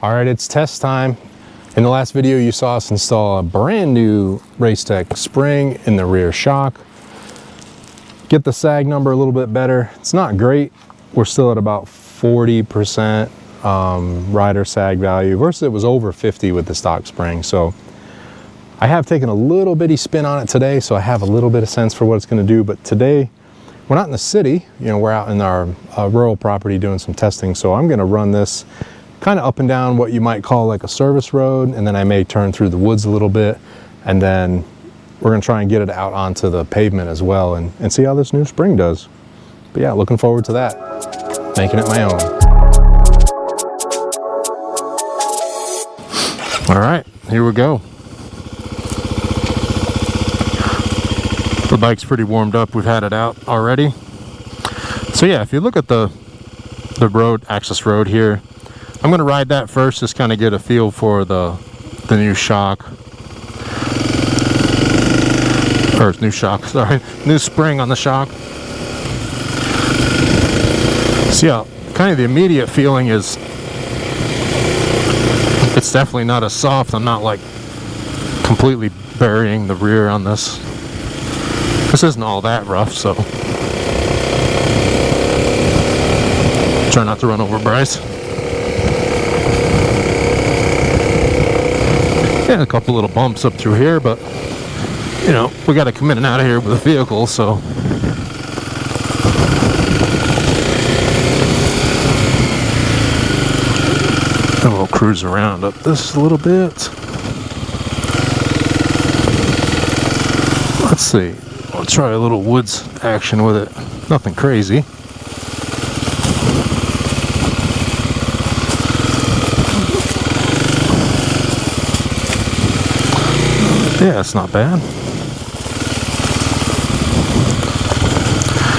All right, it's test time. In the last video, you saw us install a brand new Racetech spring in the rear shock. Get the sag number a little bit better. It's not great. We're still at about 40% rider sag value versus it was over 50 with the stock spring. So I have taken a little bitty spin on it today, so I have a little bit of sense for what it's going to do. But today, we're not in the city. You know, we're out in our rural property doing some testing. So I'm going to run this kind of up and down what you might call like a service road, and then I may turn through the woods a little bit, and then we're going to try and get it out onto the pavement as well and see how this new spring does. But yeah, looking forward to that, making it my own. All right, here we go. The bike's pretty warmed up. We've had it out already. So yeah, if you look at the road, access road here, I'm going to ride that first, just kind of get a feel for the new shock. Or new shock, sorry. New spring on the shock. So yeah, kind of the immediate feeling is it's definitely not as soft. I'm not like completely burying the rear on this. This isn't all that rough, so try not to run over Bryce. Yeah, a couple little bumps up through here, but you know, we got to come in and out of here with a vehicle, so and we'll cruise around up this a little bit. Let's see, I'll try a little woods action with it. Nothing crazy. Yeah, it's not bad.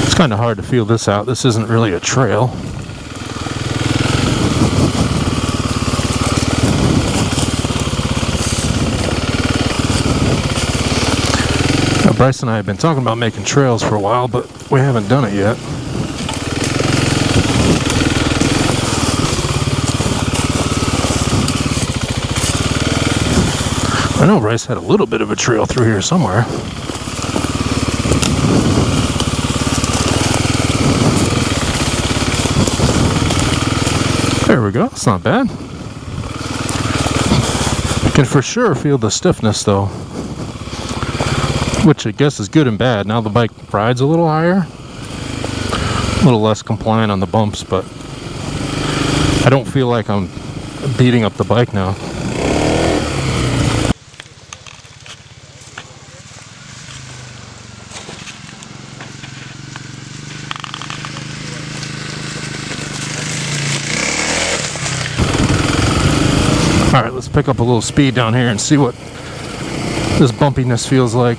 It's kind of hard to feel this out. This isn't really a trail. Now, Bryce and I have been talking about making trails for a while, but we haven't done it yet. I know Bryce had a little bit of a trail through here somewhere. There we go, it's not bad. You can for sure feel the stiffness though, which I guess is good and bad. Now the bike rides a little higher, a little less compliant on the bumps, but I don't feel like I'm beating up the bike now. All right, let's pick up a little speed down here and see what this bumpiness feels like.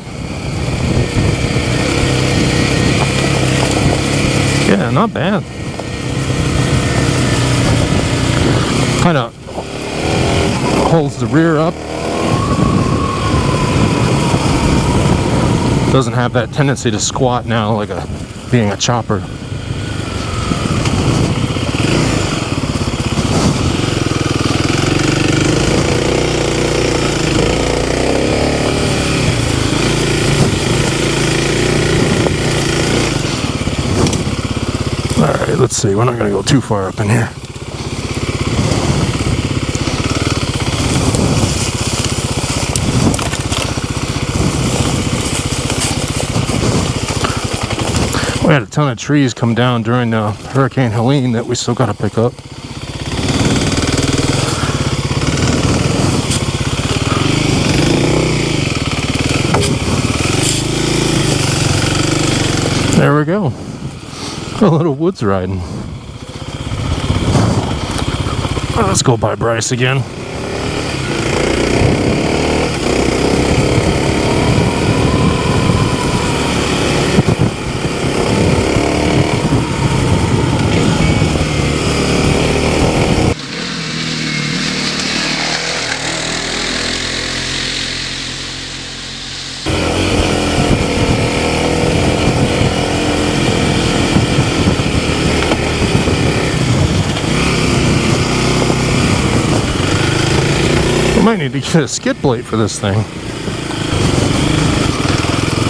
Yeah, not bad. Kind of holds the rear up. Doesn't have that tendency to squat now like being a chopper. Alright, let's see. We're not going to go too far up in here. We had a ton of trees come down during Hurricane Helene that we still got to pick up. There we go. A little woods riding. Let's go by Bryce again. Might need to get a skid plate for this thing.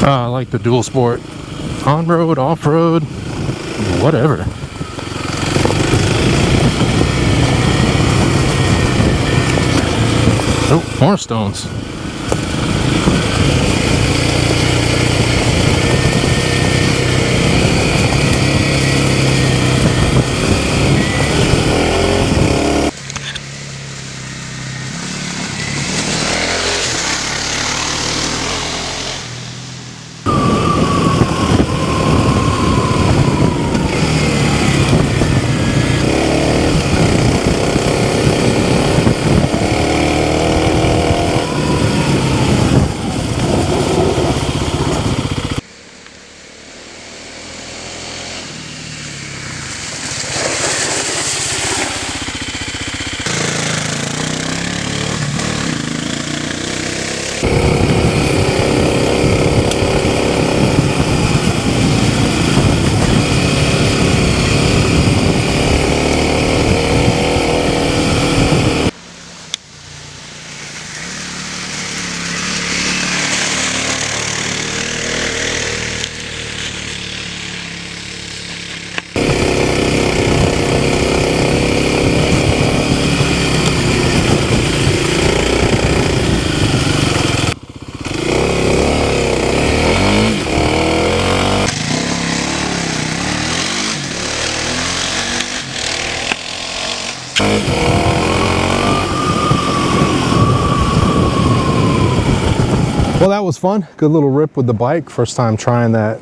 I like the dual sport. On-road, off-road, whatever. Oh, more stones. Well, that was fun. Good little rip with the bike. First time trying that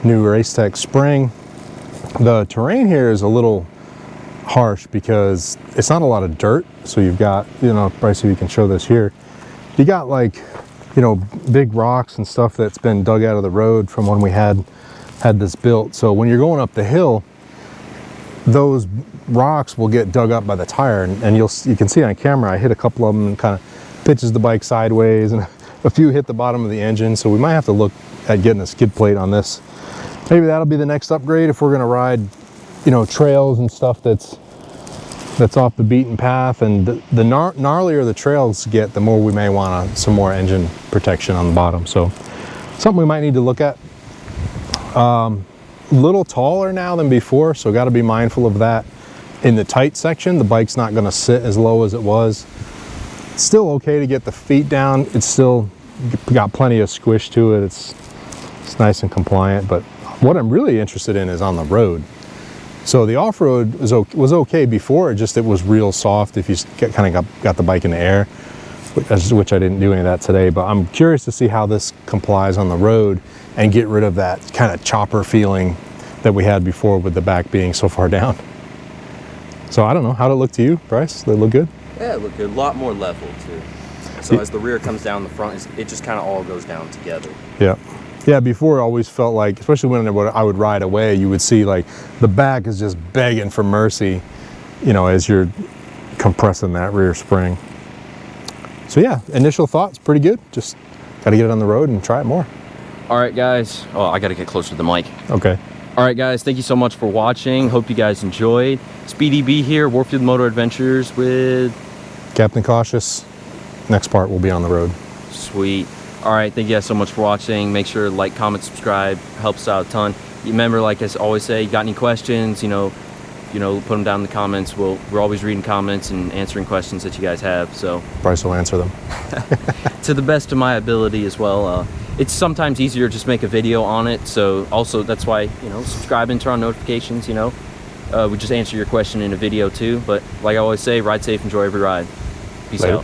new Racetech spring. The terrain here is a little harsh because it's not a lot of dirt. So you've got, you know, Bryce, if you can show this here, you got like, you know, big rocks and stuff that's been dug out of the road from when we had this built. So when you're going up the hill, those rocks will get dug up by the tire, and you can see on camera I hit a couple of them and kind of pitches the bike sideways, and a few hit the bottom of the engine. So we might have to look at getting a skid plate on this. Maybe that'll be the next upgrade if we're going to ride, you know, trails and stuff that's off the beaten path. And the gnarlier the trails get, the more we may want some more engine protection on the bottom. So something we might need to look at. Little taller now than before, so got to be mindful of that. In the tight section, the bike's not going to sit as low as it was. It's still okay to get the feet down. It's still got plenty of squish to it. It's nice and compliant. But what I'm really interested in is on the road. So the off-road was okay before. It was real soft if you kind of got the bike in the air, which I didn't do any of that today. But I'm curious to see how this complies on the road and get rid of that kind of chopper feeling that we had before with the back being so far down. So I don't know, how'd it look to you, Bryce? Did it look good? Yeah, it looked good. A lot more level too. So as the rear comes down the front, it just kind of all goes down together. Yeah. Yeah, before it always felt like, especially when I would ride away, you would see like the back is just begging for mercy, you know, as you're compressing that rear spring. So yeah, initial thoughts, pretty good. Just got to get it on the road and try it more. All right, guys. Oh, I got to get closer to the mic. Okay. All right, guys. Thank you so much for watching. Hope you guys enjoyed. Speedy B here, Warfield Motor Adventures with Captain Cautious. Next part will be on the road. Sweet. All right. Thank you guys so much for watching. Make sure to like, comment, subscribe. Helps out a ton. Remember, like I always say, you got any questions, you know, put them down in the comments. We're always reading comments and answering questions that you guys have. So Bryce will answer them to the best of my ability as well. It's sometimes easier to just make a video on it. So also that's why, you know, subscribe and turn on notifications, you know. We just answer your question in a video too. But like I always say, ride safe, enjoy every ride. Peace out.